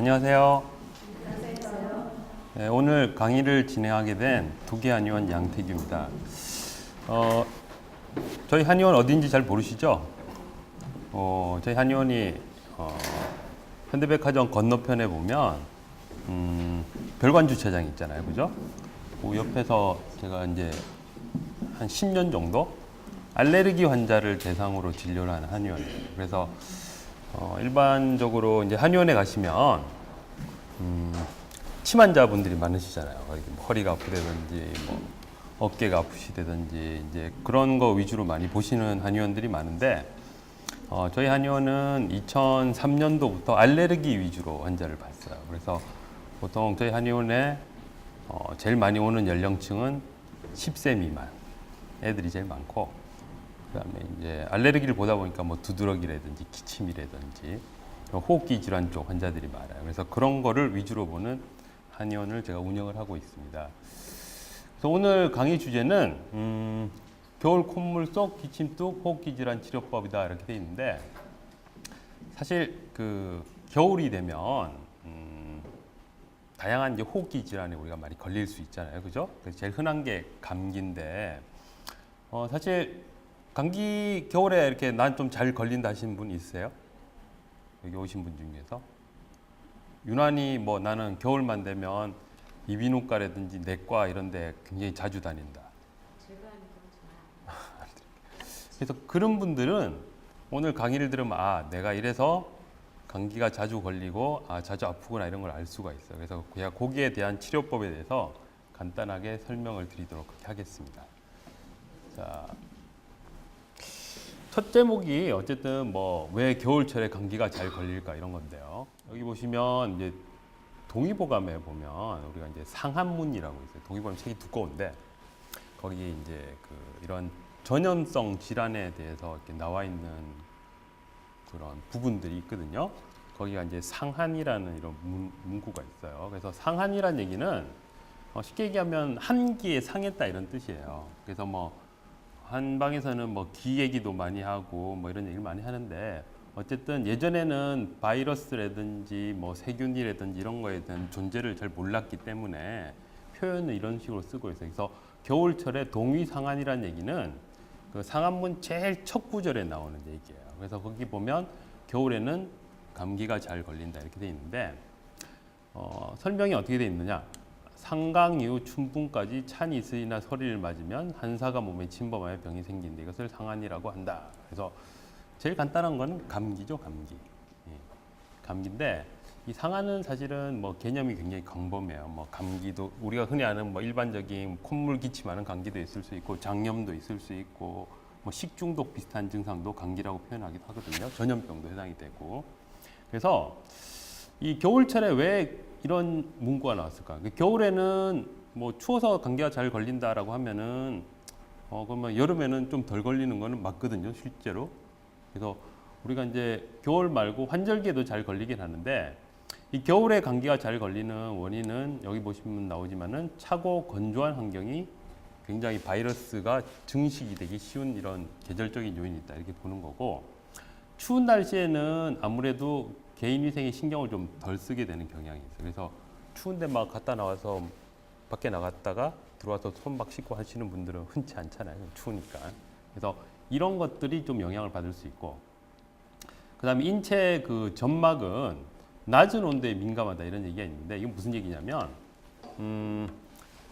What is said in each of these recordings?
안녕하세요. 네, 오늘 강의를 진행하게 된 두개 한의원 양태규입니다. 저희 한의원 어딘지 잘 모르시죠? 저희 한의원이 현대백화점 건너편에 보면 별관 주차장 있잖아요, 그죠? 그 옆에서 제가 이제 한 10년 정도 알레르기 환자를 대상으로 진료를 하는 한의원이에요. 그래서 일반적으로 이제 한의원에 가시면 침 환자분들이 많으시잖아요. 허리가 아프다든지 뭐 어깨가 아프시다든지 이제 그런 거 위주로 많이 보시는 한의원들이 많은데 저희 한의원은 2003년도부터 알레르기 위주로 환자를 봤어요. 그래서 보통 저희 한의원에 제일 많이 오는 연령층은 10세 미만 애들이 제일 많고, 그다음에 이제 알레르기를 보다 보니까 뭐 두드러기라든지 기침이라든지 호흡기 질환 쪽 환자들이 많아요. 그래서 그런 거를 위주로 보는 한의원을 제가 운영을 하고 있습니다. 그래서 오늘 강의 주제는 겨울 콧물 속 기침뚝 호흡기 질환 치료법이다 이렇게 돼 있는데, 사실 그 겨울이 되면 다양한 이제 호흡기 질환에 우리가 많이 걸릴 수 있잖아요, 그죠? 그래서 제일 흔한 게 감기인데 사실 감기 겨울에 이렇게 난 좀 잘 걸린다 하시는 분 있으세요? 여기 오신 분 중에서? 유난히 뭐 나는 겨울만 되면 이비인후과라든지 내과 이런 데 굉장히 자주 다닌다. 그래서 그런 분들은 오늘 강의를 들으면 내가 이래서 감기가 자주 걸리고 자주 아프구나 이런 걸 알 수가 있어요. 그래서 그냥 거기에 대한 치료법에 대해서 간단하게 설명을 드리도록 하겠습니다. 자, 첫 제목이 어쨌든 뭐 왜 겨울철에 감기가 잘 걸릴까 이런 건데요. 여기 보시면 이제 동의보감에 보면 우리가 이제 상한문이라고 있어요. 동의보감 책이 두꺼운데 거기 이제 이런 전염성 질환에 대해서 이렇게 나와 있는 그런 부분들이 있거든요. 거기가 이제 상한이라는 이런 문구가 있어요. 그래서 상한이라는 얘기는 쉽게 얘기하면 한기에 상했다 이런 뜻이에요. 그래서 뭐 한방에서는 뭐 기 얘기도 많이 하고 뭐 이런 얘기를 많이 하는데, 어쨌든 예전에는 바이러스라든지 뭐 세균이라든지 이런 거에 대한 존재를 잘 몰랐기 때문에 표현을 이런 식으로 쓰고 있어요. 그래서 겨울철에 동위상한이라는 얘기는 그 상한문 제일 첫 구절에 나오는 얘기예요. 그래서 거기 보면 겨울에는 감기가 잘 걸린다 이렇게 돼 있는데 설명이 어떻게 돼 있느냐? 상강 이후 춘분까지 찬 이슬이나 서리를 맞으면 한사가 몸에 침범하여 병이 생긴다. 이것을 상한이라고 한다. 그래서 제일 간단한 건 감기죠, 감기. 감기인데 이 상한은 사실은 뭐 개념이 굉장히 광범해요. 뭐 감기도 우리가 흔히 아는 뭐 일반적인 콧물 기침하는 감기도 있을 수 있고, 장염도 있을 수 있고, 뭐 식중독 비슷한 증상도 감기라고 표현하기도 하거든요. 전염병도 해당이 되고. 그래서 이 겨울철에 왜 이런 문구가 나왔을까? 겨울에는 뭐 추워서 감기가 잘 걸린다라고 하면은 그러면 여름에는 좀 덜 걸리는 거는 맞거든요, 실제로. 그래서 우리가 이제 겨울 말고 환절기에도 잘 걸리긴 하는데, 이 겨울에 감기가 잘 걸리는 원인은 여기 보시면 나오지만은 차고 건조한 환경이 굉장히 바이러스가 증식이 되기 쉬운 이런 계절적인 요인이 있다 이렇게 보는 거고, 추운 날씨에는 아무래도 개인위생에 신경을 좀 덜 쓰게 되는 경향이 있어요. 그래서 추운데 막 갔다 나와서 밖에 나갔다가 들어와서 손 막 씻고 하시는 분들은 흔치 않잖아요. 추우니까. 그래서 이런 것들이 좀 영향을 받을 수 있고, 그 다음에 인체 그 점막은 낮은 온도에 민감하다 이런 얘기가 있는데, 이건 무슨 얘기냐면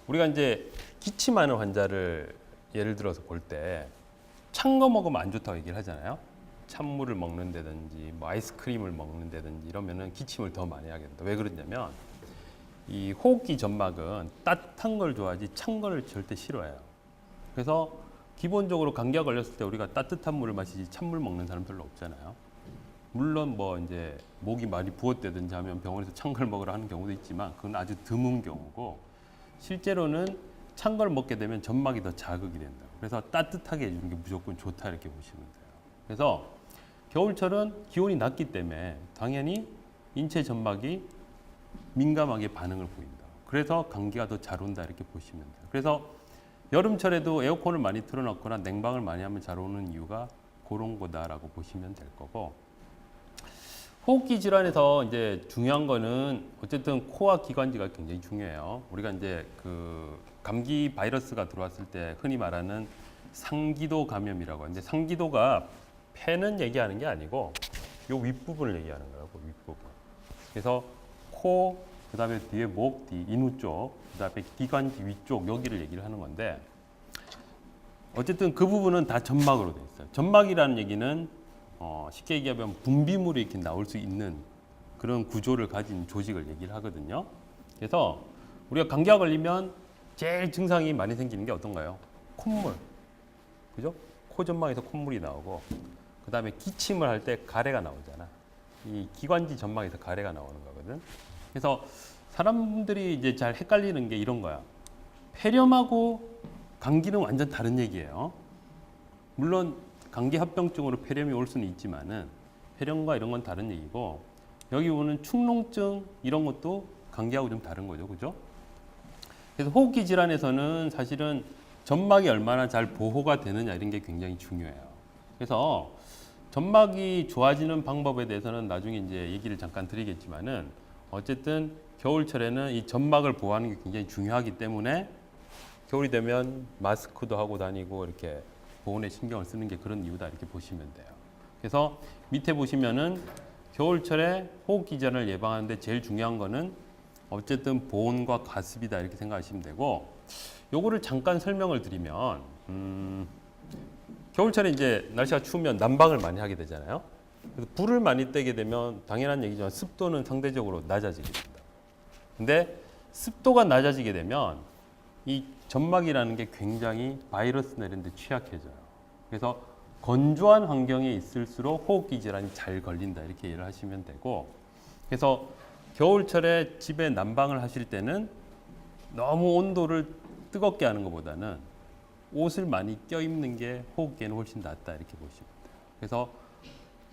우리가 이제 기침하는 환자를 예를 들어서 볼 때 찬 거 먹으면 안 좋다고 얘기를 하잖아요. 찬물을 먹는다든지 뭐 아이스크림을 먹는다든지 이러면은 기침을 더 많이 하게 된다. 왜 그러냐면 이 호흡기 점막은 따뜻한 걸 좋아하지 찬 걸 절대 싫어해요. 그래서 기본적으로 감기가 걸렸을 때 우리가 따뜻한 물을 마시지 찬물 먹는 사람 별로 없잖아요. 물론 뭐 이제 목이 많이 부었다든지 하면 병원에서 찬 걸 먹으라 하는 경우도 있지만 그건 아주 드문 경우고, 실제로는 찬 걸 먹게 되면 점막이 더 자극이 된다. 그래서 따뜻하게 해주는 게 무조건 좋다 이렇게 보시면 돼요. 그래서 겨울철은 기온이 낮기 때문에 당연히 인체 점막이 민감하게 반응을 보인다. 그래서 감기가 더 잘 온다 이렇게 보시면 돼요. 그래서 여름철에도 에어컨을 많이 틀어놓거나 냉방을 많이 하면 잘 오는 이유가 그런 거다라고 보시면 될 거고, 호흡기 질환에서 이제 중요한 거는 어쨌든 코와 기관지가 굉장히 중요해요. 우리가 이제 그 감기 바이러스가 들어왔을 때 흔히 말하는 상기도 감염이라고 하는데 상기도가 폐는 얘기하는 게 아니고 요 윗부분을 얘기하는 거라고 윗부분. 그래서 코, 그다음에 뒤에 목, 뒤 인후 쪽, 그다음에 기관지 위쪽 여기를 얘기를 하는 건데 어쨌든 그 부분은 다 점막으로 돼 있어요. 점막이라는 얘기는 쉽게 얘기하면 분비물이 이렇게 나올 수 있는 그런 구조를 가진 조직을 얘기를 하거든요. 그래서 우리가 감기가 걸리면 제일 증상이 많이 생기는 게 어떤가요? 콧물. 그죠? 코 점막에서 콧물이 나오고 그다음에 기침을 할 때 가래가 나오잖아. 이 기관지 점막에서 가래가 나오는 거거든. 그래서 사람들이 이제 잘 헷갈리는 게 이런 거야. 폐렴하고 감기는 완전 다른 얘기예요. 물론 감기 합병증으로 폐렴이 올 수는 있지만은 폐렴과 이런 건 다른 얘기고 여기 보는 축농증 이런 것도 감기하고 좀 다른 거죠, 그죠? 그래서 호흡기 질환에서는 사실은 점막이 얼마나 잘 보호가 되느냐 이런 게 굉장히 중요해요. 그래서 점막이 좋아지는 방법에 대해서는 나중에 이제 얘기를 잠깐 드리겠지만은 어쨌든 겨울철에는 이 점막을 보호하는 게 굉장히 중요하기 때문에 겨울이 되면 마스크도 하고 다니고 이렇게 보온에 신경을 쓰는 게 그런 이유다 이렇게 보시면 돼요. 그래서 밑에 보시면은 겨울철에 호흡기 질환을 예방하는데 제일 중요한 거는 어쨌든 보온과 가습이다 이렇게 생각하시면 되고 요거를 잠깐 설명을 드리면 겨울철에 이제 날씨가 추우면 난방을 많이 하게 되잖아요. 그래서 불을 많이 떼게 되면 당연한 얘기지만 습도는 상대적으로 낮아지게 됩니다. 근데 습도가 낮아지게 되면 이 점막이라는 게 굉장히 바이러스나 이런 데 취약해져요. 그래서 건조한 환경에 있을수록 호흡기 질환이 잘 걸린다 이렇게 이해를 하시면 되고 그래서 겨울철에 집에 난방을 하실 때는 너무 온도를 뜨겁게 하는 것보다는 옷을 많이 껴입는 게 호흡기에는 훨씬 낫다 이렇게 보시면 돼요. 그래서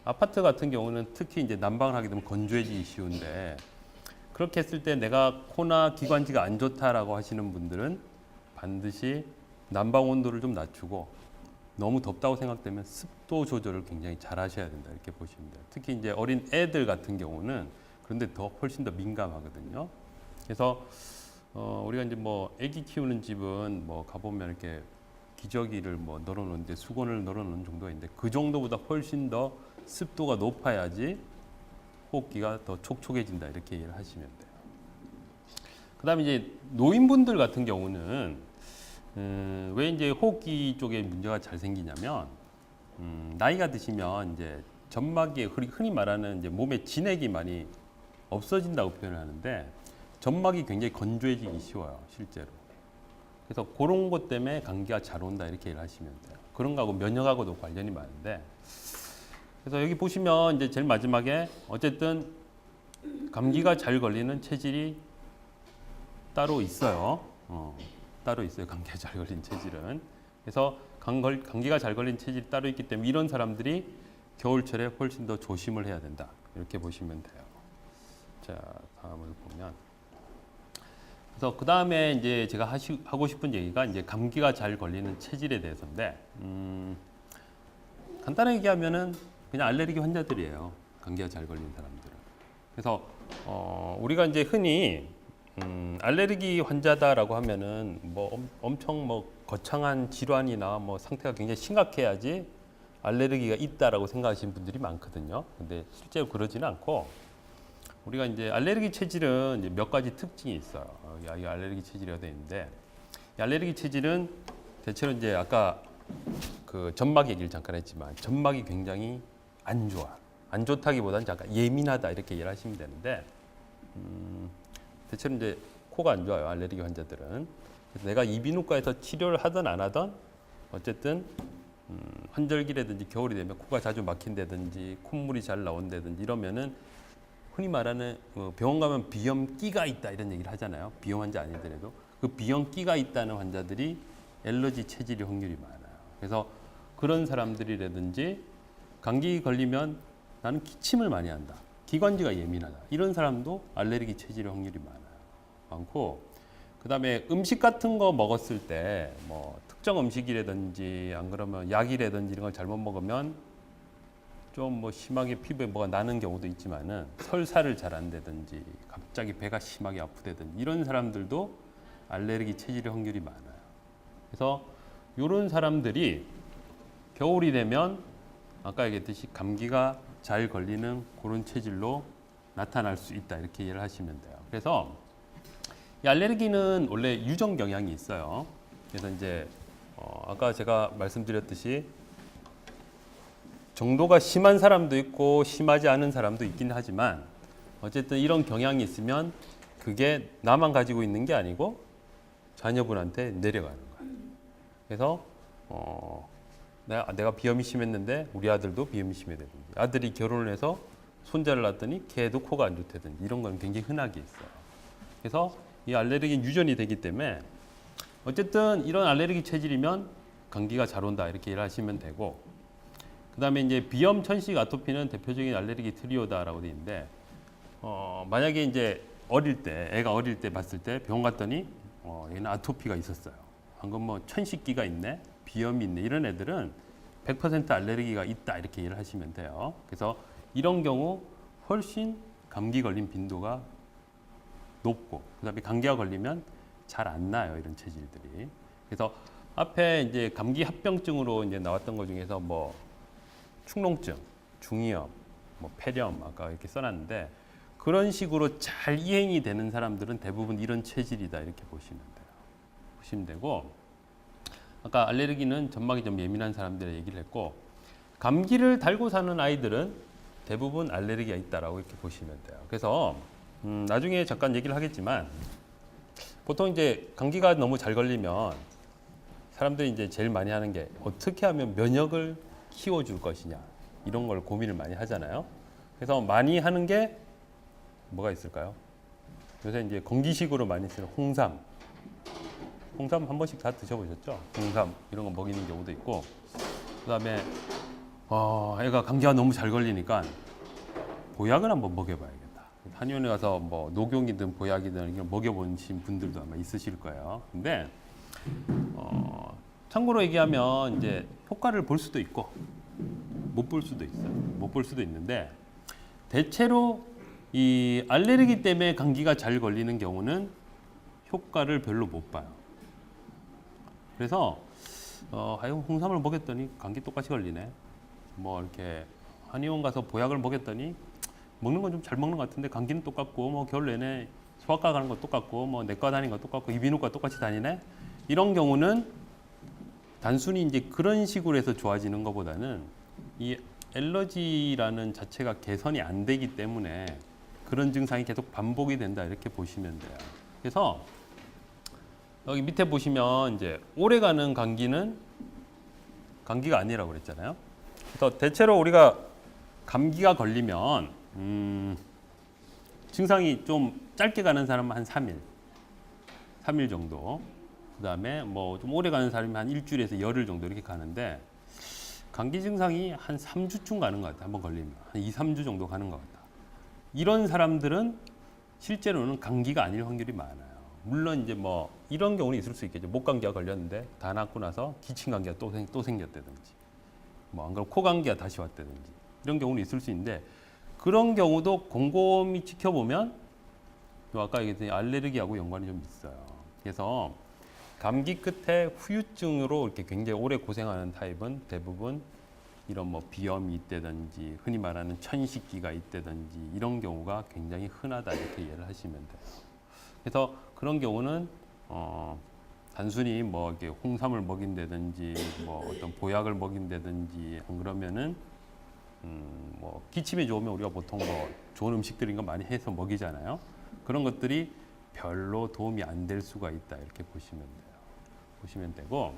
아파트 같은 경우는 특히 이제 난방을 하게 되면 건조해지기 쉬운데 그렇게 했을 때 내가 코나 기관지가 안 좋다라고 하시는 분들은 반드시 난방 온도를 좀 낮추고 너무 덥다고 생각되면 습도 조절을 굉장히 잘 하셔야 된다 이렇게 보시면 돼요. 특히 이제 어린 애들 같은 경우는 그런데 더 훨씬 더 민감하거든요. 그래서 우리가 이제 뭐 아기 키우는 집은 뭐 가보면 이렇게 기저귀를 뭐 널어놓는데 수건을 널어놓는 정도가 있는데 그 정도보다 훨씬 더 습도가 높아야지 호흡기가 더 촉촉해진다 이렇게 이해를 하시면 돼요. 그다음에 이제 노인분들 같은 경우는 왜 이제 호흡기 쪽에 문제가 잘 생기냐면 나이가 드시면 이제 점막에 흔히 말하는 이제 몸에 진액이 많이 없어진다고 표현을 하는데 점막이 굉장히 건조해지기 쉬워요, 실제로. 그래서 그런 것 때문에 감기가 잘 온다 이렇게 이해를 하시면 돼요. 그런 거하고 면역하고도 관련이 많은데 그래서 여기 보시면 이제 제일 마지막에 어쨌든 감기가 잘 걸리는 체질이 따로 있어요. 따로 있어요. 감기가 잘 걸린 체질은. 그래서 감기가 잘 걸린 체질이 따로 있기 때문에 이런 사람들이 겨울철에 훨씬 더 조심을 해야 된다. 이렇게 보시면 돼요. 자, 다음을 보면. 그래서 그 다음에 이제 제가 하고 싶은 얘기가 이제 감기가 잘 걸리는 체질에 대해서인데, 간단하게 얘기하면은 그냥 알레르기 환자들이에요. 감기가 잘 걸린 사람들은. 그래서 우리가 이제 흔히 알레르기 환자다라고 하면은 뭐 엄청 뭐 거창한 질환이나 뭐 상태가 굉장히 심각해야지 알레르기가 있다라고 생각하시는 분들이 많거든요. 근데 실제로 그러지는 않고 우리가 이제 알레르기 체질은 이제 몇 가지 특징이 있어요. 이 알레르기 체질이라고 되어 있는데 이 알레르기 체질은 대체로 이제 아까 그 점막 얘기를 잠깐 했지만 점막이 굉장히 안 좋아. 안 좋다기보다는 잠깐 예민하다 이렇게 이해를 하시면 되는데 대체로 이제 코가 안 좋아요. 알레르기 환자들은. 그래서 내가 이비인후과에서 치료를 하든 안 하든 어쨌든 환절기라든지 겨울이 되면 코가 자주 막힌다든지 콧물이 잘 나온다든지 이러면은 흔히 말하는 병원 가면 비염기가 있다 이런 얘기를 하잖아요. 비염 환자 아니더라도 그 비염기가 있다는 환자들이 알러지 체질이 확률이 많아요. 그래서 그런 사람들이라든지 감기 걸리면 나는 기침을 많이 한다. 기관지가 예민하다. 이런 사람도 알레르기 체질의 확률이 많고 그다음에 음식 같은 거 먹었을 때 뭐 특정 음식이라든지 안 그러면 약이라든지 이런 걸 잘못 먹으면 좀 뭐 심하게 피부에 뭐가 나는 경우도 있지만은 설사를 잘 안 되든지 갑자기 배가 심하게 아프다든지 이런 사람들도 알레르기 체질의 확률이 많아요. 그래서 이런 사람들이 겨울이 되면 아까 얘기했듯이 감기가 잘 걸리는 그런 체질로 나타날 수 있다 이렇게 이해를 하시면 돼요. 그래서 이 알레르기는 원래 유전 경향이 있어요. 그래서 이제 아까 제가 말씀드렸듯이 정도가 심한 사람도 있고 심하지 않은 사람도 있긴 하지만 어쨌든 이런 경향이 있으면 그게 나만 가지고 있는 게 아니고 자녀분한테 내려가는 거예요. 그래서 내가 비염이 심했는데 우리 아들도 비염이 심해되든지 아들이 결혼을 해서 손자를 낳았더니 걔도 코가 안 좋다든지 이런 건 굉장히 흔하게 있어요. 그래서 이 알레르기는 유전이 되기 때문에 어쨌든 이런 알레르기 체질이면 감기가 잘 온다 이렇게 이해를 하시면 되고 그다음에 이제 비염, 천식, 아토피는 대표적인 알레르기 트리오다라고 돼 있는데 만약에 이제 애가 어릴 때 봤을 때 병원 갔더니 얘는 아토피가 있었어요. 방금 뭐 천식기가 있네, 비염이 있네 이런 애들은 100% 알레르기가 있다 이렇게 이해를 하시면 돼요. 그래서 이런 경우 훨씬 감기 걸린 빈도가 높고 그다음에 감기가 걸리면 잘 안 나요 이런 체질들이. 그래서 앞에 이제 감기 합병증으로 이제 나왔던 것 중에서 뭐 축농증, 중이염, 뭐 폐렴 아까 이렇게 써놨는데 그런 식으로 잘 이행이 되는 사람들은 대부분 이런 체질이다 이렇게 보시면 돼요. 보시면 되고 아까 알레르기는 점막이 좀 예민한 사람들의 얘기를 했고 감기를 달고 사는 아이들은 대부분 알레르기가 있다라고 이렇게 보시면 돼요. 그래서 나중에 잠깐 얘기를 하겠지만 보통 이제 감기가 너무 잘 걸리면 사람들이 이제 제일 많이 하는 게 어떻게 하면 면역을 키워줄 것이냐 이런 걸 고민을 많이 하잖아요. 그래서 많이 하는 게 뭐가 있을까요? 요새 이제 건기식으로 많이 쓰는 홍삼 한 번씩 다 드셔보셨죠? 홍삼 이런 거 먹이는 경우도 있고 그다음에 애가 감기가 너무 잘 걸리니까 보약을 한번 먹여봐야겠다. 한의원에 가서 뭐 녹용이든 보약이든 이런 먹여보신 분들도 아마 있으실 거예요. 근데 참고로 얘기하면 이제 효과를 볼 수도 있고 못 볼 수도 있어요. 못 볼 수도 있는데 대체로 이 알레르기 때문에 감기가 잘 걸리는 경우는 효과를 별로 못 봐요. 그래서 홍삼을 먹였더니 감기 똑같이 걸리네. 뭐 이렇게 한의원 가서 보약을 먹였더니 먹는 건 좀 잘 먹는 것 같은데 감기는 똑같고 뭐 겨울 내내 소아과 가는 거 똑같고 뭐 내과 다니는 거 똑같고 이비인후과 똑같이 다니네. 이런 경우는 단순히 이제 그런 식으로 해서 좋아지는 것보다는 이 알러지라는 자체가 개선이 안 되기 때문에 그런 증상이 계속 반복이 된다 이렇게 보시면 돼요. 그래서 여기 밑에 보시면 이제 오래가는 감기는 감기가 아니라고 그랬잖아요. 그래서 대체로 우리가 감기가 걸리면 증상이 좀 짧게 가는 사람은 한 3일 정도. 그다음에 뭐 좀 오래 가는 사람이 한 일주일에서 열흘 정도 이렇게 가는데 감기 증상이 한 3주쯤 가는 것 같아요. 한번 걸리면 한 2, 3주 정도 가는 것 같다. 이런 사람들은 실제로는 감기가 아닐 확률이 많아요. 물론 이제 뭐 이런 경우는 있을 수 있겠죠. 목감기가 걸렸는데 다 낫고 나서 기침 감기가 또 생겼다든지 뭐 안 그러면 코 감기가 다시 왔다든지 이런 경우는 있을 수 있는데 그런 경우도 곰곰이 지켜보면 아까 얘기했던 알레르기하고 연관이 좀 있어요. 그래서 감기 끝에 후유증으로 이렇게 굉장히 오래 고생하는 타입은 대부분 이런 뭐 비염이 있다든지 흔히 말하는 천식기가 있다든지 이런 경우가 굉장히 흔하다 이렇게 이해를 하시면 돼요. 그래서 그런 경우는 단순히 뭐 이렇게 홍삼을 먹인다든지 뭐 어떤 보약을 먹인다든지 안 그러면은 뭐 기침이 좋으면 우리가 보통 뭐 좋은 음식들인 거 많이 해서 먹이잖아요. 그런 것들이 별로 도움이 안 될 수가 있다 이렇게 보시면 돼요. 보시면 되고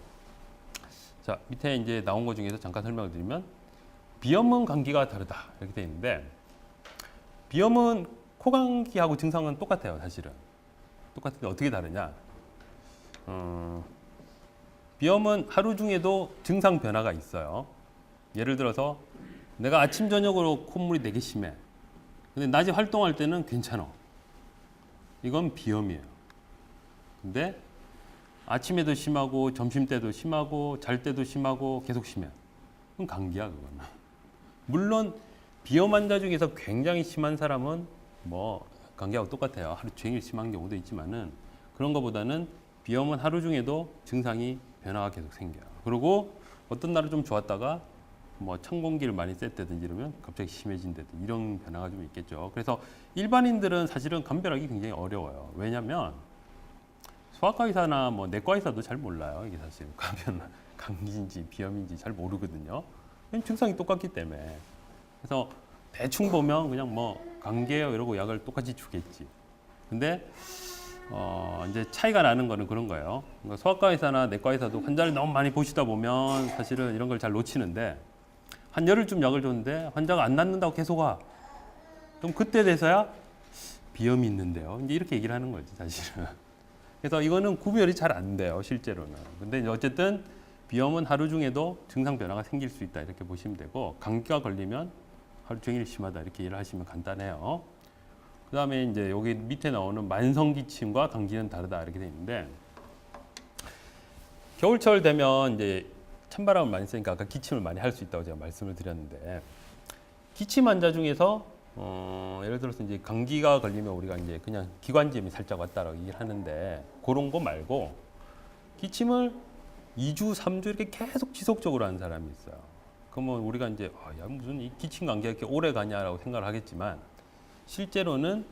자 밑에 이제 나온 것 중에서 잠깐 설명을 드리면 비염은 감기가 다르다 이렇게 되어 있는데 비염은 코감기하고 증상은 똑같아요. 사실은 똑같은데 어떻게 다르냐? 비염은 하루 중에도 증상 변화가 있어요. 예를 들어서 내가 아침 저녁으로 콧물이 되게 심해. 근데 낮에 활동할 때는 괜찮아. 이건 비염이에요. 근데 아침에도 심하고 점심 때도 심하고 잘 때도 심하고 계속 심해. 그건 감기야 그거는. 물론 비염 환자 중에서 굉장히 심한 사람은 뭐 감기하고 똑같아요. 하루 종일 심한 경우도 있지만은 그런 것보다는 비염은 하루 중에도 증상이 변화가 계속 생겨요. 그리고 어떤 날은 좀 좋았다가 뭐 찬 공기를 많이 쐈다든지 이러면 갑자기 심해진다든지 이런 변화가 좀 있겠죠. 그래서 일반인들은 사실은 감별하기 굉장히 어려워요. 왜냐하면 소아과 의사나 뭐 내과 의사도 잘 몰라요. 이게 사실 감기인지 비염인지 잘 모르거든요. 증상이 똑같기 때문에. 그래서 대충 보면 그냥 뭐 감기예요 이러고 약을 똑같이 주겠지. 근데 이제 차이가 나는 거는 그런 거예요. 그러니까 소아과 의사나 내과 의사도 환자를 너무 많이 보시다 보면 사실은 이런 걸 잘 놓치는데 한 열흘쯤 약을 줬는데 환자가 안 낫는다고 계속 와. 그럼 그때 돼서야 비염이 있는데요. 이제 이렇게 얘기를 하는 거지 사실은. 그래서 이거는 구별이 잘 안 돼요 실제로는. 근데 이제 어쨌든 비염은 하루 중에도 증상 변화가 생길 수 있다 이렇게 보시면 되고 감기가 걸리면 하루 종일 심하다 이렇게 이해를 하시면 간단해요. 그 다음에 이제 여기 밑에 나오는 만성 기침과 감기는 다르다 이렇게 돼 있는데 겨울철 되면 이제 찬바람을 많이 쐬니까 아까 기침을 많이 할 수 있다고 제가 말씀을 드렸는데 기침 환자 중에서 예를 들어서 이제 감기가 걸리면 우리가 이제 그냥 기관지염이 살짝 왔다라고 얘기를 하는데 그런 거 말고 기침을 2주, 3주 이렇게 계속 지속적으로 하는 사람이 있어요. 그러면 우리가 이제 야 무슨 이 기침 감기가 이렇게 오래 가냐라고 생각을 하겠지만 실제로는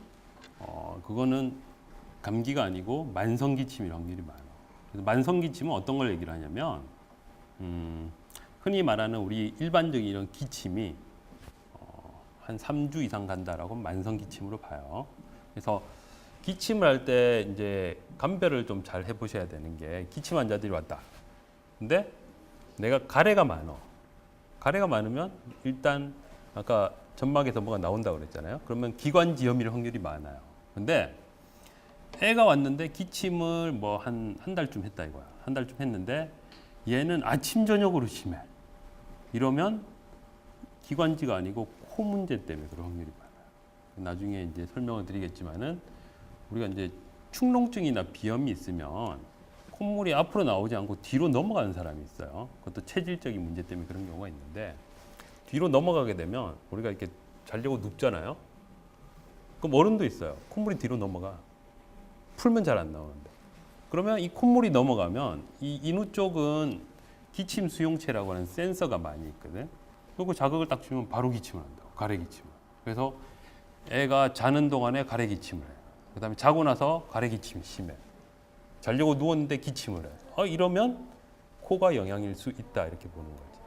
그거는 감기가 아니고 만성 기침일 확률이 많아요. 그래서 만성 기침은 어떤 걸 얘기를 하냐면 흔히 말하는 우리 일반적인 이런 기침이 한 3주 이상 간다라고 만성 기침으로 봐요. 그래서 기침을 할 때 이제 감별을 좀 잘 해보셔야 되는 게 기침 환자들이 왔다. 근데 내가 가래가 많어. 가래가 많으면 일단 아까 점막에서 뭐가 나온다고 그랬잖아요. 그러면 기관지염일 확률이 많아요. 근데 애가 왔는데 기침을 뭐 한 달쯤 했다 이거야. 한 달쯤 했는데 얘는 아침 저녁으로 심해. 이러면 기관지가 아니고 코 문제 때문에 그런 확률이 많아요. 나중에 이제 설명을 드리겠지만은 우리가 이제 축농증이나 비염이 있으면 콧물이 앞으로 나오지 않고 뒤로 넘어가는 사람이 있어요. 그것도 체질적인 문제 때문에 그런 경우가 있는데 뒤로 넘어가게 되면 우리가 이렇게 자려고 눕잖아요. 그럼 어른도 있어요. 콧물이 뒤로 넘어가. 풀면 잘 안 나오는데. 그러면 이 콧물이 넘어가면 이 인후 쪽은 기침 수용체라고 하는 센서가 많이 있거든. 그리고 자극을 딱 주면 바로 기침을 한다고. 가래 기침을. 그래서 애가 자는 동안에 가래 기침을 해요. 그 다음에 자고 나서 가래 기침이 심해. 자려고 누웠는데 기침을 해. 이러면 코가 영향일 수 있다 이렇게 보는 거지.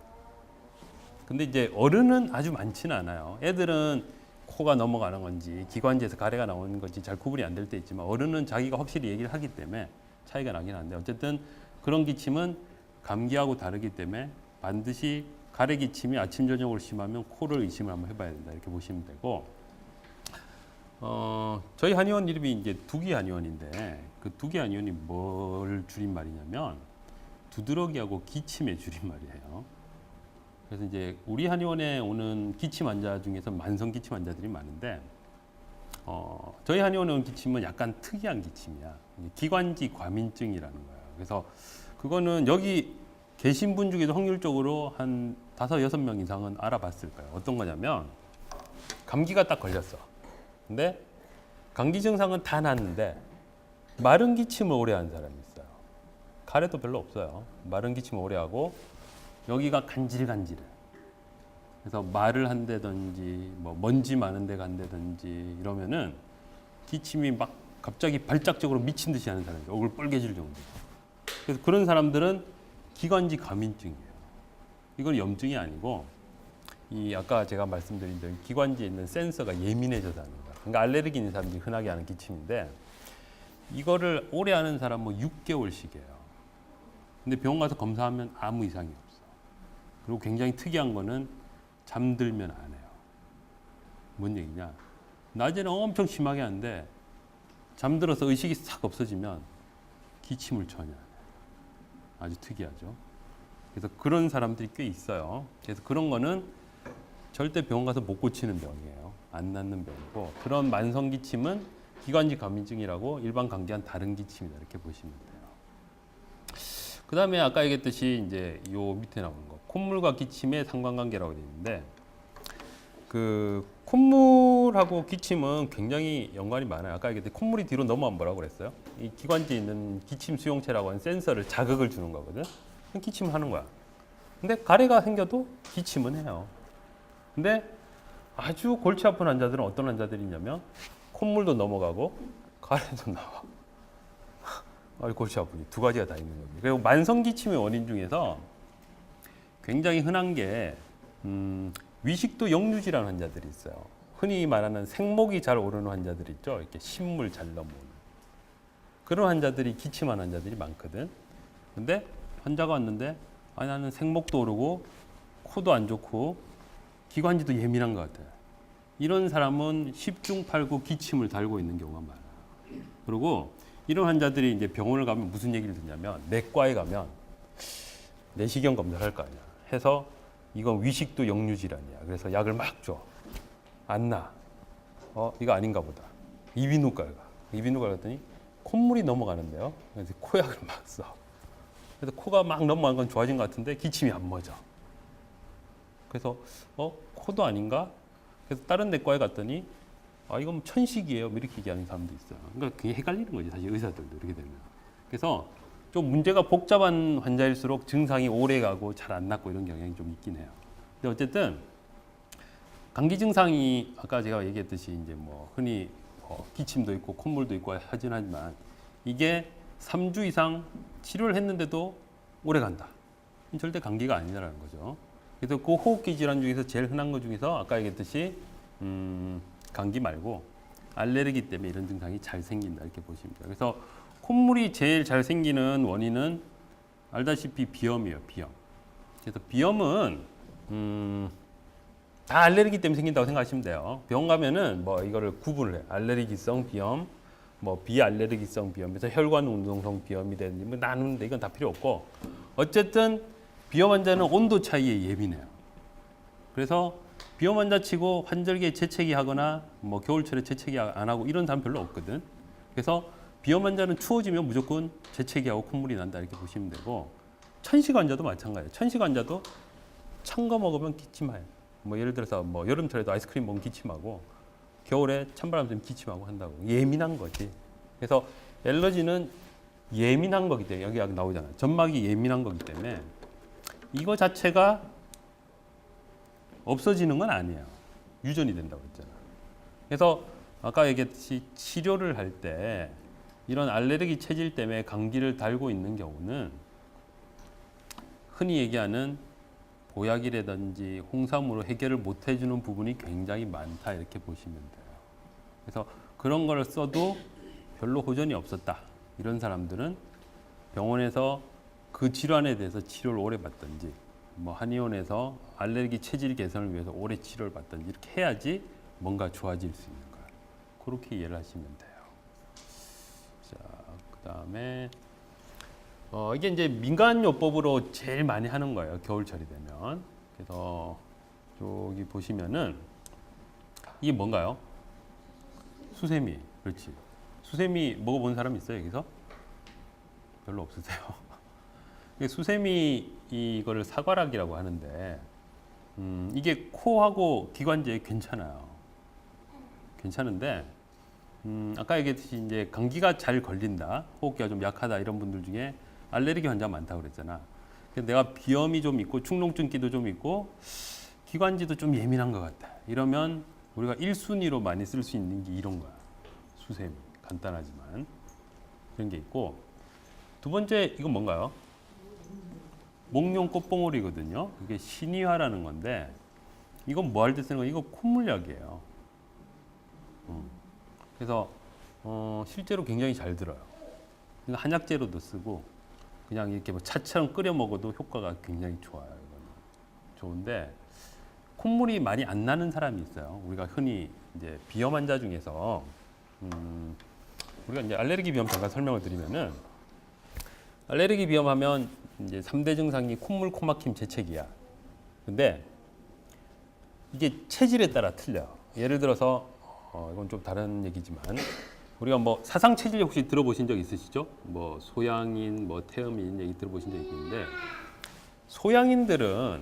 근데 이제 어른은 아주 많지는 않아요. 애들은 코가 넘어가는 건지 기관지에서 가래가 나오는 건지 잘 구분이 안 될 때 있지만 어른은 자기가 확실히 얘기를 하기 때문에 차이가 나긴 한데 어쨌든 그런 기침은 감기하고 다르기 때문에 반드시 가래 기침이 아침 저녁으로 심하면 코를 의심을 한번 해봐야 된다 이렇게 보시면 되고 저희 한의원 이름이 이제 두기 한의원인데 그 두기 한의원이 뭘 줄임말이냐면 두드러기하고 기침의 줄임말이에요. 그래서 이제 우리 한의원에 오는 기침 환자 중에서 만성 기침 환자들이 많은데 저희 한의원에 온 기침은 약간 특이한 기침이야. 기관지 과민증이라는 거예요. 그래서 그거는 여기 계신 분 중에도 확률적으로 한 5, 6명 이상은 알아봤을 거예요. 어떤 거냐면 감기가 딱 걸렸어. 근데 감기 증상은 다 났는데 마른 기침을 오래 한 사람이 있어요. 가래도 별로 없어요. 마른 기침을 오래 하고 여기가 간질간질해. 그래서 말을 한다든지 뭐 먼지 많은 데 간다든지 이러면은 기침이 막 갑자기 발작적으로 미친 듯이 하는 사람이 얼굴 빨개질 정도. 그래서 그런 사람들은 기관지 과민증이에요. 이건 염증이 아니고 이 아까 제가 말씀드린 대로 기관지에 있는 센서가 예민해져서 하는 거예요. 그러니까 알레르기 있는 사람들이 흔하게 하는 기침인데 이거를 오래 하는 사람은 뭐 6개월씩이에요. 근데 병원 가서 검사하면 아무 이상이 없어. 그리고 굉장히 특이한 거는 잠들면 안 해요. 뭔 얘기냐? 낮에는 엄청 심하게 하는데 잠들어서 의식이 싹 없어지면 기침을 전혀 안 해요. 아주 특이하죠. 그래서 그런 사람들이 꽤 있어요. 그래서 그런 거는 절대 병원 가서 못 고치는 병이에요. 안 낫는 병이고 그런 만성 기침은 기관지 과민증이라고 일반 감기와는 다른 기침이다 이렇게 보시면 돼요. 그 다음에 아까 얘기했듯이 이제 요 밑에 나오는 거 콧물과 기침의 상관관계라고 되어 있는데 그 콧물하고 기침은 굉장히 연관이 많아요. 아까 얘기했듯이 콧물이 뒤로 넘어가면 뭐라고 그랬어요? 이 기관지에 있는 기침 수용체라고 하는 센서를 자극을 주는 거거든. 그럼 기침을 하는 거야. 근데 가래가 생겨도 기침은 해요. 근데 아주 골치 아픈 환자들은 어떤 환자들이 있냐면 콧물도 넘어가고 가래도 나와. 아주 골치 아프니 두 가지가 다 있는 거죠. 그리고 만성 기침의 원인 중에서 굉장히 흔한 게 위식도 역류질환 환자들이 있어요. 흔히 말하는 생목이 잘 오르는 환자들 있죠. 이렇게 신물 잘 넘어오는 그런 환자들이 기침하는 환자들이 많거든. 근데 환자가 왔는데 나는 생목도 오르고 코도 안 좋고 기관지도 예민한 것 같아요. 이런 사람은 10중 8구 기침을 달고 있는 경우가 많아요. 그리고 이런 환자들이 이제 병원을 가면 무슨 얘기를 듣냐면 내과에 가면 내시경 검사를 할 거 아니야. 해서 이건 위식도 역류 질환이야. 그래서 약을 막 줘. 안 나. 이거 아닌가 보다. 이비인후과를 가. 이비인후과를 갔더니 콧물이 넘어가는데요. 그래서 코약을 막 써. 그래서 코가 막 넘어간 건 좋아진 것 같은데 기침이 안 멎어. 그래서 코도 아닌가? 그래서 다른 내과에 갔더니 이건 천식이에요. 이렇게 얘기하는 사람도 있어요. 그러니까 그게 헷갈리는 거지. 사실 의사들도 이렇게 되면. 그래서 좀 문제가 복잡한 환자일수록 증상이 오래 가고 잘 안 낫고 이런 경향이 좀 있긴 해요. 근데 어쨌든 감기 증상이 아까 제가 얘기했듯이 이제 뭐 흔히 기침도 있고 콧물도 있고 하지만 이게 3주 이상 치료를 했는데도 오래 간다. 절대 감기가 아니라는 거죠. 그래서 그 호흡기 질환 중에서 제일 흔한 것 중에서 아까 얘기했듯이 감기 말고 알레르기 때문에 이런 증상이 잘 생긴다 이렇게 보시면 돼요. 그래서 콧물이 제일 잘 생기는 원인은 알다시피 비염이에요. 비염. 그래서 비염은 다 알레르기 때문에 생긴다고 생각하시면 돼요. 병원 가면은 뭐 이거를 구분을 해요. 알레르기성 비염, 뭐 비알레르기성 비염, 그래서 혈관 운동성 비염이 되는지 뭐 나누는데 이건 다 필요 없고 어쨌든 비염 환자는 온도 차이에 예민해요. 그래서 비염 환자치고 환절기에 재채기 하거나 뭐 겨울철에 재채기 안 하고 이런 사람 별로 없거든. 그래서 비염 환자는 추워지면 무조건 재채기하고 콧물이 난다 이렇게 보시면 되고 천식 환자도 마찬가지예요. 천식 환자도 찬 거 먹으면 기침해요. 뭐 예를 들어서 뭐 여름철에도 아이스크림 먹으면 기침하고 겨울에 찬바람 쐬면 기침하고 한다고. 예민한 거지. 그래서 엘러지는 예민한 거기 때문에 여기 나오잖아요. 점막이 예민한 거기 때문에 이거 자체가 없어지는 건 아니에요. 유전이 된다고 했잖아. 그래서 아까 얘기했듯이 치료를 할 때 이런 알레르기 체질 때문에 감기를 달고 있는 경우는 흔히 얘기하는 보약이라든지 홍삼으로 해결을 못 해주는 부분이 굉장히 많다 이렇게 보시면 돼요. 그래서 그런 걸 써도 별로 호전이 없었다. 이런 사람들은 병원에서 그 질환에 대해서 치료를 오래 받든지 뭐 한의원에서 알레르기 체질 개선을 위해서 오래 치료를 받든지 이렇게 해야지 뭔가 좋아질 수 있는 거예요. 그렇게 이해를 하시면 돼요. 자, 그다음에 이게 이제 민간요법으로 제일 많이 하는 거예요. 겨울철이 되면. 그래서 여기 보시면은 이게 뭔가요? 수세미. 그렇지. 수세미 먹어본 사람 있어요, 여기서? 별로 없으세요. 수세미 이거를 사과락이라고 하는데 이게 코하고 기관지에 괜찮아요. 괜찮은데 아까 얘기했듯이 이제 감기가 잘 걸린다, 호흡기가 좀 약하다 이런 분들 중에 알레르기 환자가 많다고 그랬잖아. 근데 내가 비염이 좀 있고 축농증기도 좀 있고 기관지도 좀 예민한 것 같다. 이러면 우리가 1순위로 많이 쓸 수 있는 게 이런 거야. 수세미. 간단하지만 그런 게 있고 두 번째 이건 뭔가요? 목룡 꽃봉오리거든요. 이게 신의화라는 건데 이건 뭐 할 때 쓰는 거? 이거 콧물약이에요. 그래서 실제로 굉장히 잘 들어요. 그러니까 한약재로도 쓰고 그냥 이렇게 뭐 차처럼 끓여 먹어도 효과가 굉장히 좋아요. 이거는. 좋은데 콧물이 많이 안 나는 사람이 있어요. 우리가 흔히 이제 비염 환자 중에서 우리가 이제 알레르기 비염 잠깐 설명을 드리면은 알레르기 비염하면 이제 3대 증상이 콧물, 코막힘, 재채기야. 근데 이게 체질에 따라 틀려. 예를 들어서 이건 좀 다른 얘기지만 우리가 뭐 사상 체질 혹시 들어보신 적 있으시죠? 뭐 소양인, 뭐 태음인 얘기 들어보신 적 있는데 소양인들은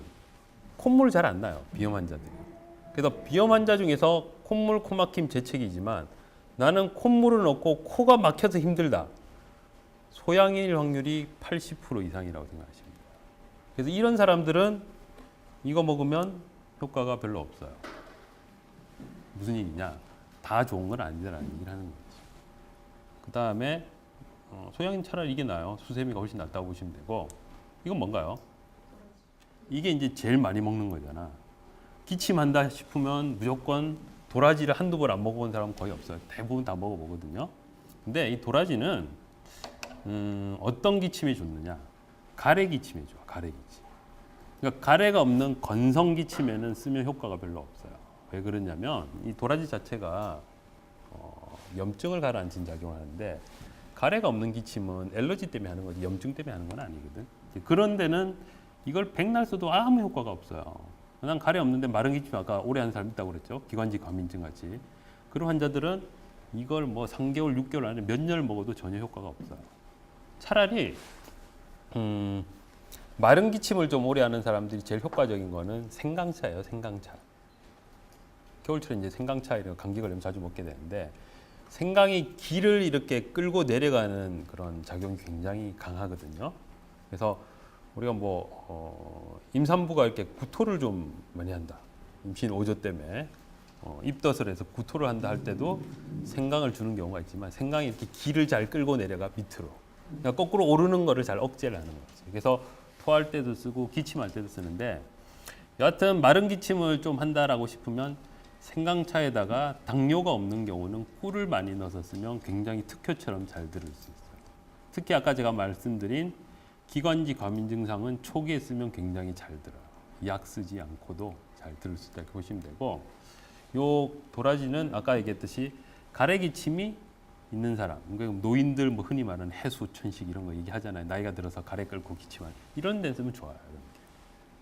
콧물 잘 안 나요. 비염 환자들이. 그래서 비염 환자 중에서 콧물, 코막힘 재채기지만 나는 콧물은 없고 코가 막혀서 힘들다. 소양인일 확률이 80% 이상이라고 생각하십니다. 그래서 이런 사람들은 이거 먹으면 효과가 별로 없어요. 무슨 얘기냐? 다 좋은 건 아니다라는 얘기를 하는 거죠. 그 다음에 소양인 차라리 이게 나아요. 수세미가 훨씬 낫다고 보시면 되고, 이건 뭔가요? 이게 이제 제일 많이 먹는 거잖아. 기침한다 싶으면 무조건 도라지를 한두 번 안 먹어본 사람은 거의 없어요. 대부분 다 먹어보거든요. 근데 이 도라지는 어떤 기침이 좋느냐? 가래 기침이 좋아. 가래 기침. 그러니까 가래가 없는 건성 기침에는 쓰면 효과가 별로 없어요. 왜 그러냐면 이 도라지 자체가 염증을 가라앉힌 작용을 하는데, 가래가 없는 기침은 엘러지 때문에 하는 거지 염증 때문에 하는 건 아니거든. 그런 데는 이걸 백날 써도 아무 효과가 없어요. 난 가래 없는데 마른 기침 아까 오래 하는 사람 있다고 그랬죠. 기관지 과민증 같이. 그런 환자들은 이걸 뭐 3개월, 6개월 안에 몇 년을 먹어도 전혀 효과가 없어요. 차라리 마른 기침을 좀 오래 하는 사람들이 제일 효과적인 거는 생강차예요. 생강차. 겨울철에 이제 생강차 이런 감기 걸리면 자주 먹게 되는데, 생강이 기를 이렇게 끌고 내려가는 그런 작용이 굉장히 강하거든요. 그래서 우리가 임산부가 이렇게 구토를 좀 많이 한다. 임신 5조 때문에 입덧을 해서 구토를 한다 할 때도 생강을 주는 경우가 있지만, 생강이 이렇게 기를 잘 끌고 내려가 밑으로. 그러니까 거꾸로 오르는 거를 잘 억제를 하는 거지. 그래서 토할 때도 쓰고 기침할 때도 쓰는데, 여하튼 마른 기침을 좀 한다라고 싶으면 생강차에다가 당뇨가 없는 경우는 꿀을 많이 넣어서 쓰면 굉장히 특효처럼 잘 들을 수 있어요. 특히 아까 제가 말씀드린 기관지 과민 증상은 초기에 쓰면 굉장히 잘 들어요. 약 쓰지 않고도 잘 들을 수 있다 이렇게 보시면 되고, 요 도라지는 아까 얘기했듯이 가래 기침이 있는 사람, 그러니까 노인들 뭐 흔히 말하는 해수, 천식 이런 거 얘기하잖아요. 나이가 들어서 가래 끓고 기침하는 이런 데 쓰면 좋아요. 이런 게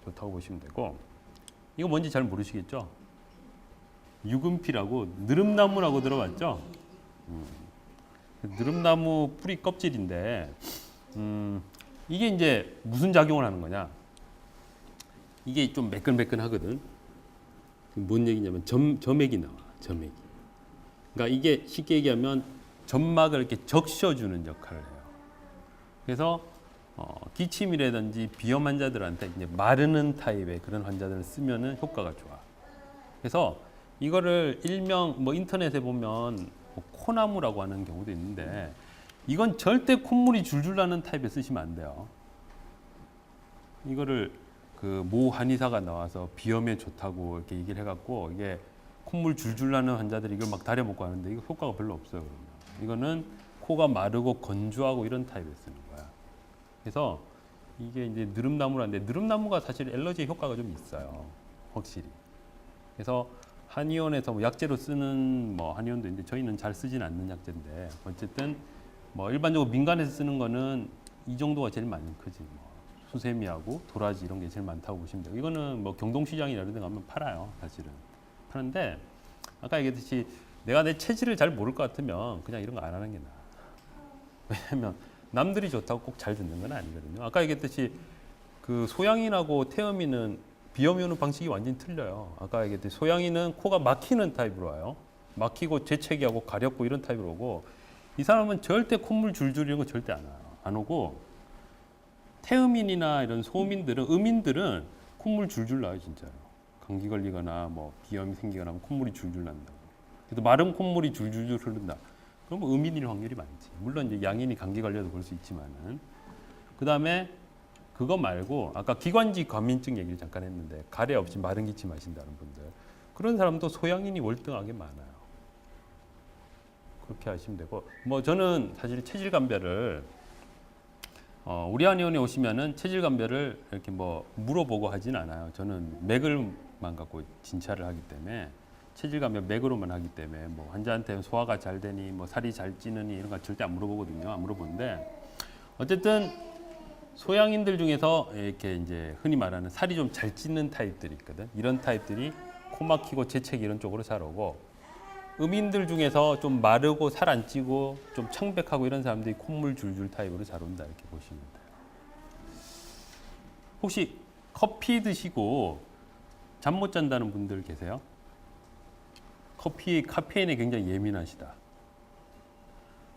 좋다고 보시면 되고, 이거 뭔지 잘 모르시겠죠? 유금피라고 느릅나무라고 들어봤죠? 느릅나무 뿌리 껍질인데 이게 이제 무슨 작용을 하는 거냐? 이게 좀 매끈매끈하거든. 뭔 얘기냐면 점액이 나와. 점액이. 그러니까 이게 쉽게 얘기하면 점막을 이렇게 적셔주는 역할을 해요. 그래서 기침이라든지 비염 환자들한테 이제 마르는 타입의 그런 환자들을 쓰면은 효과가 좋아. 그래서 이거를 일명 인터넷에 보면 코나무라고 하는 경우도 있는데, 이건 절대 콧물이 줄줄 나는 타입에 쓰시면 안 돼요. 이거를 그 모 한의사가 나와서 비염에 좋다고 이렇게 얘기를 해갖고, 이게 콧물 줄줄 나는 환자들이 이걸 막 다려 먹고 하는데 이거 효과가 별로 없어요. 그러면. 이거는 코가 마르고 건조하고 이런 타입에 쓰는 거야. 그래서 이게 이제 느릅나무라는데, 느릅나무가 사실 엘러지에 효과가 좀 있어요. 확실히. 그래서 한의원에서 약재로 쓰는 한의원도 있는데 저희는 잘 쓰진 않는 약재인데, 어쨌든 일반적으로 민간에서 쓰는 거는 이 정도가 제일 많이 크지. 수세미하고 도라지 이런 게 제일 많다고 보시면 돼요. 이거는 경동시장이나 이런 데 가면 팔아요. 사실은 파는데, 아까 얘기했듯이 내가 내 체질을 잘 모를 것 같으면 그냥 이런 거 안 하는 게 나아. 왜냐면 남들이 좋다고 꼭 잘 듣는 건 아니거든요. 아까 얘기했듯이 그 소양인하고 태음인은 비염이 오는 방식이 완전히 틀려요. 아까 얘기했듯이 소양인은 코가 막히는 타입으로 와요. 막히고 재채기하고 가렵고 이런 타입으로 오고, 이 사람은 절대 콧물 줄줄 이런 거 절대 안 와요. 안 오고, 태음인이나 이런 소음인들은, 음인들은 콧물 줄줄 나요, 진짜로. 감기 걸리거나 비염이 생기거나 하면 콧물이 줄줄 난다. 그래도 마른 콧물이 줄줄줄 흐른다. 그러면 음인일 확률이 많지. 물론 이제 양인이 감기 걸려도 그럴 수 있지만은. 그 다음에 그거 말고 아까 기관지 과민증 얘기를 잠깐 했는데, 가래 없이 마른 기침 하신다는 분들, 그런 사람도 소양인이 월등하게 많아요. 그렇게 하시면 되고, 저는 사실 체질 감별을 우리 한의원에 오시면은 체질 감별을 이렇게 물어보고 하진 않아요. 저는 맥을만 갖고 진찰을 하기 때문에, 체질 감별 맥으로만 하기 때문에 환자한테 소화가 잘 되니 살이 잘 찌느니 이런 거 절대 안 물어보거든요. 안 물어보는데, 어쨌든 소양인들 중에서 이렇게 이제 흔히 말하는 살이 좀 잘 찌는 타입들이 있거든. 이런 타입들이 코 막히고 재채기 이런 쪽으로 잘 오고, 음인들 중에서 좀 마르고 살 안 찌고 좀 창백하고 이런 사람들이 콧물 줄줄 타입으로 잘 온다 이렇게 보시면 돼요. 혹시 커피 드시고 잠 못 잔다는 분들 계세요? 커피 카페인에 굉장히 예민하시다.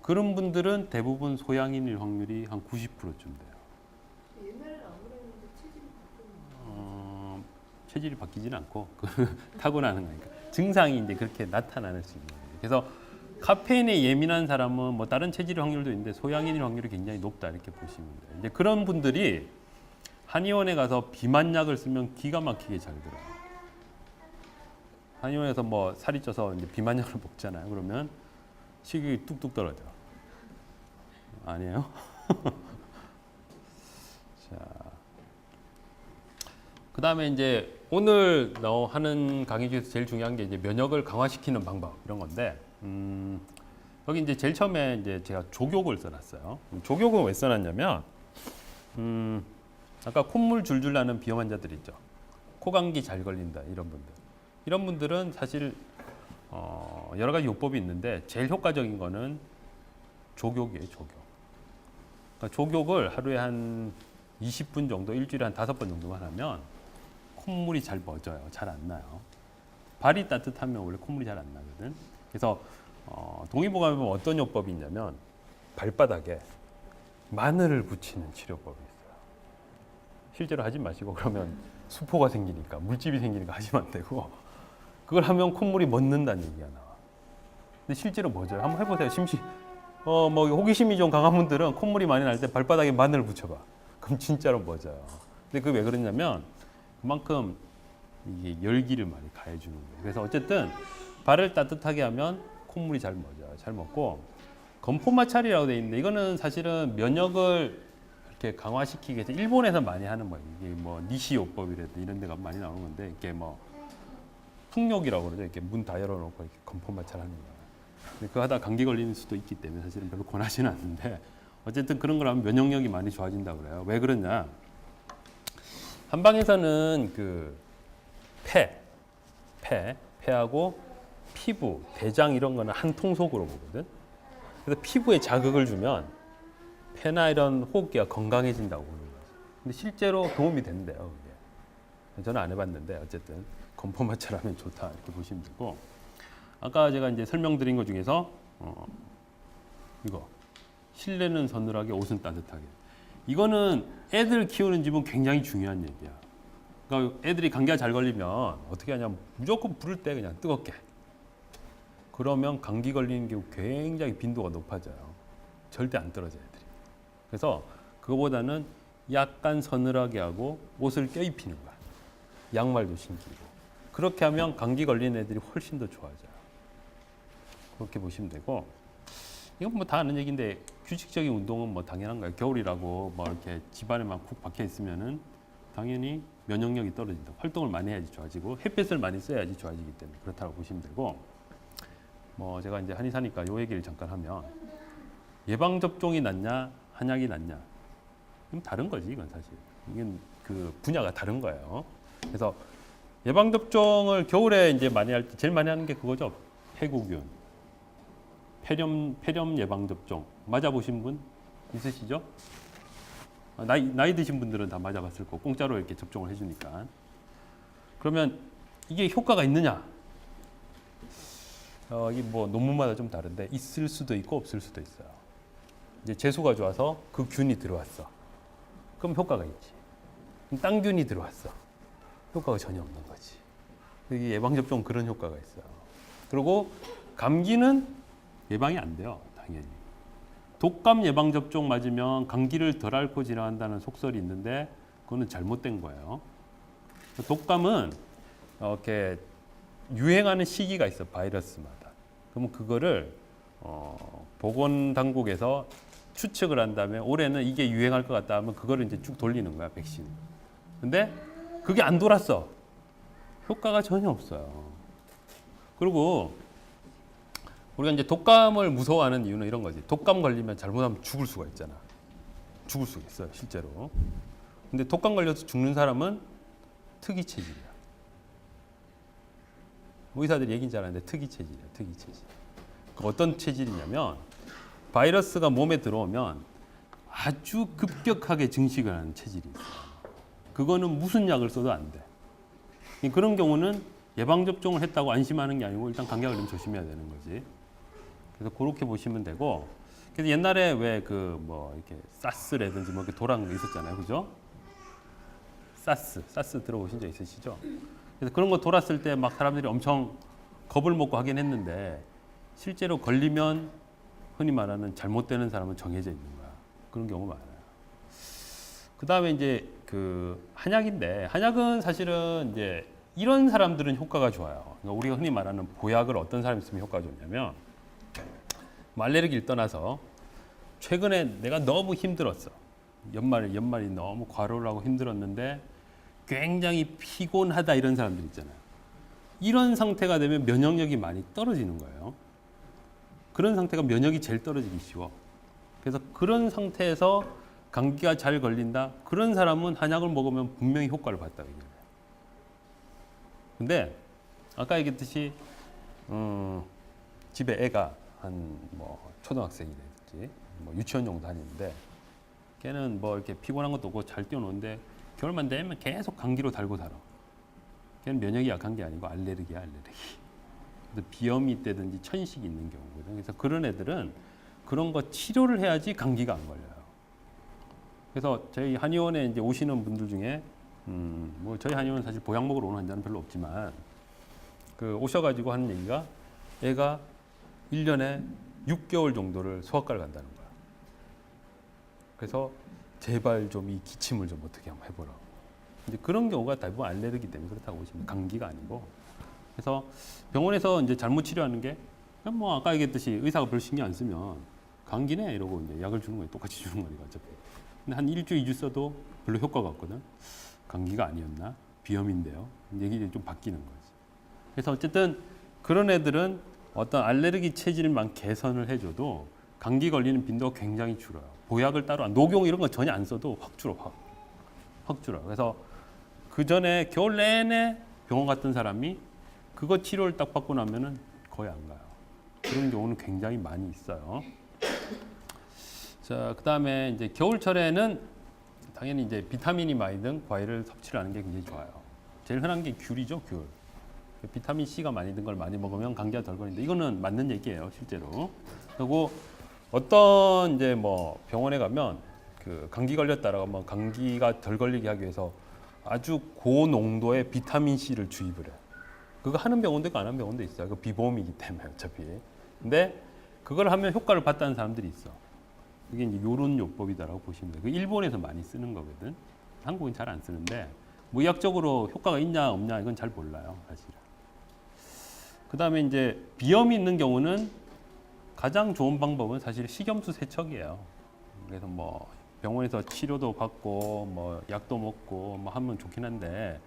그런 분들은 대부분 소양인일 확률이 한 90%쯤 돼요. 옛날에는 안 그랬는데 체질이 바뀌는 체질이 바뀌지는 않고 타고나는 거니까 증상이 이제 그렇게 나타나는 수 있는 거예요. 그래서 카페인에 예민한 사람은 뭐 다른 체질 확률도 있는데 소양인일 확률이 굉장히 높다 이렇게 보시면 돼요. 이제 그런 분들이 한의원에 가서 비만약을 쓰면 기가 막히게 잘 들어요. 한의원에서 뭐 살이 쪄서 이제 비만약을 먹잖아요. 그러면 식욕이 뚝뚝 떨어져. 아니에요? 자, 그 다음에 이제 오늘 하는 강의 중에서 제일 중요한 게 이제 면역을 강화시키는 방법 이런 건데, 여기 이제 제일 처음에 이제 제가 족욕을 써놨어요. 족욕은 왜 써놨냐면, 아까 콧물 줄줄 나는 비염 환자들 있죠. 코감기 잘 걸린다 이런 분들. 이런 분들은 사실 여러 가지 요법이 있는데 제일 효과적인 거는 족욕이에요. 족욕. 그러니까 족욕을 하루에 한 20분 정도, 일주일에 한 5번 정도만 하면 콧물이 잘 멎어요. 잘 안 나요. 발이 따뜻하면 원래 콧물이 잘 안 나거든. 그래서 동의보감에 보면 어떤 요법이 있냐면 발바닥에 마늘을 붙이는 치료법이 있어요. 실제로 하지 마시고 그러면 수포가 생기니까 물집이 생기니까 하시면 안 되고 그걸 하면 콧물이 멎는다는 얘기가 나와. 근데 실제로 멎어요. 한번 해보세요. 뭐 호기심이 좀 강한 분들은 콧물이 많이 날 때 발바닥에 마늘을 붙여봐. 그럼 진짜로 멎어요. 근데 그게 왜 그러냐면 그만큼 이게 열기를 많이 가해주는 거예요. 그래서 어쨌든 발을 따뜻하게 하면 콧물이 잘 멎어요. 잘 멎고 건포마찰이라고 돼 있는데 이거는 사실은 면역을 이렇게 강화시키기 위해서 일본에서 많이 하는 거예요. 이게 뭐 니시요법이라든지 이런 데가 많이 나오는 건데 이게 뭐 풍욕이라고 그러죠. 이렇게 문 다 열어놓고 이렇게 건포마찰 하는 거예요. 근데 그거 하다 감기 걸리는 수도 있기 때문에 사실은 별로 권하지는 않는데 어쨌든 그런 걸 하면 면역력이 많이 좋아진다고 그래요. 왜 그러냐? 한방에서는 그 폐하고 피부, 대장 이런 거는 한 통속으로 보거든. 그래서 피부에 자극을 주면 폐나 이런 호흡기가 건강해진다고 보는 거죠. 근데 실제로 도움이 된대요. 그게. 저는 안 해봤는데 어쨌든 건포마찰하면 좋다 이렇게 보시면 되고 아까 제가 이제 설명드린 것 중에서 이거 실내는 서늘하게 옷은 따뜻하게 이거는 애들 키우는 집은 굉장히 중요한 얘기야. 그러니까 애들이 감기가 잘 걸리면 어떻게 하냐면 무조건 부를 때 그냥 뜨겁게 그러면 감기 걸리는 게 굉장히 빈도가 높아져요. 절대 안 떨어져 애들이. 그래서 그거보다는 약간 서늘하게 하고 옷을 껴입히는 거야. 양말도 신기고. 그렇게 하면 감기 걸리는 애들이 훨씬 더 좋아져요. 그렇게 보시면 되고 이건 뭐 다 아는 얘기인데 규칙적인 운동은 뭐 당연한 거예요. 겨울이라고 뭐 이렇게 집안에만 쿡 박혀 있으면은 당연히 면역력이 떨어진다. 활동을 많이 해야지 좋아지고 햇빛을 많이 써야지 좋아지기 때문에 그렇다고 보시면 되고 뭐 제가 이제 한의사니까 요 얘기를 잠깐 하면 예방 접종이 낫냐 한약이 낫냐 이건 다른 거지 이건 사실 이건 그 분야가 다른 거예요. 그래서 예방 접종을 겨울에 이제 많이 할 때 제일 많이 하는 게 그거죠. 폐구균, 폐렴 예방 접종 맞아보신 분 있으시죠? 나이 드신 분들은 다 맞아봤을 거고 공짜로 이렇게 접종을 해주니까. 그러면 이게 효과가 있느냐? 이게 뭐 논문마다 좀 다른데 있을 수도 있고 없을 수도 있어요. 이제 재수가 좋아서 그 균이 들어왔어. 그럼 효과가 있지. 그럼 딴 균이 들어왔어. 효과가 전혀 없는 거지. 이게 예방접종 그런 효과가 있어요. 그리고 감기는 예방이 안 돼요. 당연히. 독감 예방접종 맞으면 감기를 덜 앓고 지나간다는 속설이 있는데 그거는 잘못된 거예요. 독감은 이렇게 유행하는 시기가 있어. 바이러스마다. 그러면 그거를 보건당국에서 추측을 한 다음에 올해는 이게 유행할 것 같다 하면 그거를 이제 쭉 돌리는 거야. 백신. 근데 그게 안 돌았어. 효과가 전혀 없어요. 그리고 우리가 이제 독감을 무서워하는 이유는 이런 거지. 독감 걸리면 잘못하면 죽을 수가 있잖아. 죽을 수가 있어요, 실제로. 근데 독감 걸려서 죽는 사람은 특이 체질이야. 의사들이 얘기는 잘 하는데 특이 체질이야, 특이 체질. 그 어떤 체질이냐면 바이러스가 몸에 들어오면 아주 급격하게 증식을 하는 체질이 있어요. 그거는 무슨 약을 써도 안 돼. 그런 경우는 예방 접종을 했다고 안심하는 게 아니고 일단 감기가 걸리면 조심해야 되는 거지. 그래서 그렇게 보시면 되고. 그래서 옛날에 왜 그 뭐 이렇게 사스라든지 뭐 이렇게 돌아간 거 있었잖아요, 그죠? 사스 들어보신 적 있으시죠? 그래서 그런 거 돌았을 때 막 사람들이 엄청 겁을 먹고 하긴 했는데 실제로 걸리면 흔히 말하는 잘못되는 사람은 정해져 있는 거야. 그런 경우 많아요. 그 다음에 이제 그 한약인데 한약은 사실은 이제 이런 사람들은 효과가 좋아요. 그러니까 우리가 흔히 말하는 보약을 어떤 사람이 쓰면 효과가 좋냐면 뭐 알레르기를 떠나서 최근에 내가 너무 힘들었어. 연말이 너무 과로를 하고 힘들었는데 굉장히 피곤하다 이런 사람들 있잖아요. 이런 상태가 되면 면역력이 많이 떨어지는 거예요. 그런 상태가 면역이 제일 떨어지기 쉬워. 그래서 그런 상태에서 감기가 잘 걸린다. 그런 사람은 한약을 먹으면 분명히 효과를 봤다. 근데 아까 얘기했듯이 집에 애가 한 뭐 초등학생이라든지 뭐 유치원 정도 다니는데 걔는 뭐 이렇게 피곤한 것도 없고 잘 뛰어노는데 겨울만 되면 계속 감기로 달고 살아. 걔는 면역이 약한 게 아니고 알레르기야, 알레르기. 그래서 비염이 있다든지 천식이 있는 경우거든. 그래서 그런 애들은 그런 거 치료를 해야지 감기가 안 걸려요. 그래서 저희 한의원에 이제 오시는 분들 중에 뭐 저희 한의원 사실 보약 먹으러 오는 환자는 별로 없지만 그 오셔가지고 하는 얘기가 애가 1년에 6개월 정도를 소아과를 간다는 거야. 그래서 제발 좀 이 기침을 좀 어떻게 한번 해보라고. 이제 그런 경우가 대부분 알레르기 때문에 그렇다고 보시면 감기가 아니고. 그래서 병원에서 이제 잘못 치료하는 게 뭐 아까 얘기했듯이 의사가 별 신경 안 쓰면 감기네 이러고 이제 약을 주는 거예요. 똑같이 주는 거니까 어차피. 근데 한 1주, 2주 써도 별로 효과가 없거든. 감기가 아니었나? 비염인데요. 얘기가 좀 바뀌는 거지. 그래서 어쨌든 그런 애들은 어떤 알레르기 체질만 개선을 해줘도 감기 걸리는 빈도가 굉장히 줄어요. 보약을 따로 녹용 이런 거 전혀 안 써도 확 줄어, 확 줄어. 그래서 그 전에 겨울 내내 병원 갔던 사람이 그거 치료를 딱 받고 나면은 거의 안 가요. 그런 경우는 굉장히 많이 있어요. 자, 그 다음에 이제 겨울철에는 당연히 이제 비타민이 많이 든 과일을 섭취를 하는 게 굉장히 좋아요. 제일 흔한 게 귤이죠, 귤. 비타민 C가 많이 든 걸 많이 먹으면 감기가 덜 걸린다. 이거는 맞는 얘기예요, 실제로. 그리고 어떤 이제 뭐 병원에 가면 그 감기 걸렸다라고 뭐 감기가 덜 걸리게 하기 위해서 아주 고농도의 비타민 C를 주입을 해요. 그거 하는 병원도 있고 안 하는 병원도 있어요. 그 비보험이기 때문에 어차피. 근데 그걸 하면 효과를 봤다는 사람들이 있어. 그게 이제 요론요법이다라고 보시면 돼요. 그 일본에서 많이 쓰는 거거든. 한국은 잘 안 쓰는데 뭐 의학적으로 효과가 있냐 없냐 이건 잘 몰라요, 사실은. 그 다음에 이제 비염이 있는 경우는 가장 좋은 방법은 사실 식염수 세척이에요. 그래서 뭐 병원에서 치료도 받고 뭐 약도 먹고 뭐 하면 좋긴 한데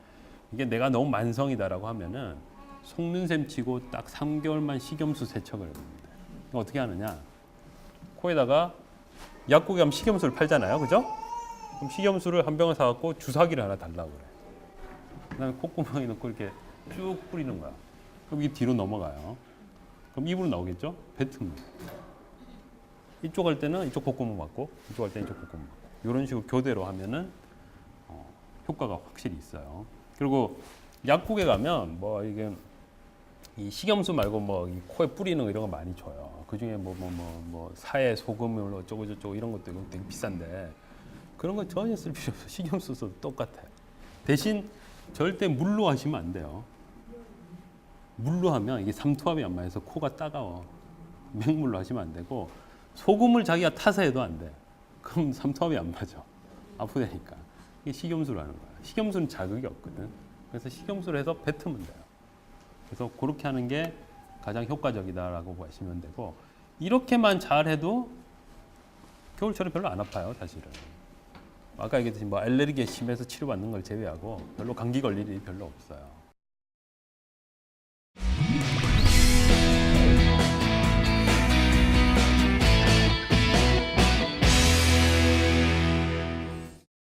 이게 내가 너무 만성이다라고 하면은 속는 셈 치고 딱 3개월만 식염수 세척을 합니다. 어떻게 하느냐? 코에다가 약국에 가면 식염수를 팔잖아요, 그죠? 그럼 식염수를 한 병을 사갖고 주사기를 하나 달라고 그래. 그다음에 콧구멍에 넣고 이렇게 쭉 뿌리는 거야. 그럼 이게 뒤로 넘어가요. 그럼 입으로 나오겠죠? 뱉으면. 이쪽 할 때는 이쪽 콧구멍 맞고, 이쪽 할 때는 이쪽 콧구멍 맞고. 이런 식으로 교대로 하면은 효과가 확실히 있어요. 그리고 약국에 가면 뭐 이게 이 식염수 말고 뭐 이 코에 뿌리는 거 이런 거 많이 줘요. 그 중에 뭐 사에 소금을 어쩌고 저쩌고 이런 것도 되게 비싼데 그런 거 전혀 쓸 필요 없어. 식염수 써도 똑같아요. 대신 절대 물로 하시면 안 돼요. 물로 하면 이게 삼투압이 안 맞아서 코가 따가워. 맹물로 하시면 안 되고 소금을 자기가 타서 해도 안 돼. 그럼 삼투압이 안 맞아. 아프다니까. 이게 식염수로 하는 거야. 식염수는 자극이 없거든. 그래서 식염수로 해서 뱉으면 돼요. 그래서 그렇게 하는 게 가장 효과적이다라고 보시면 되고 이렇게만 잘해도 겨울철에 별로 안 아파요, 사실은. 아까 얘기했듯이 뭐 알레르기에 심해서 치료받는 걸 제외하고 별로 감기 걸릴 일이 별로 없어요.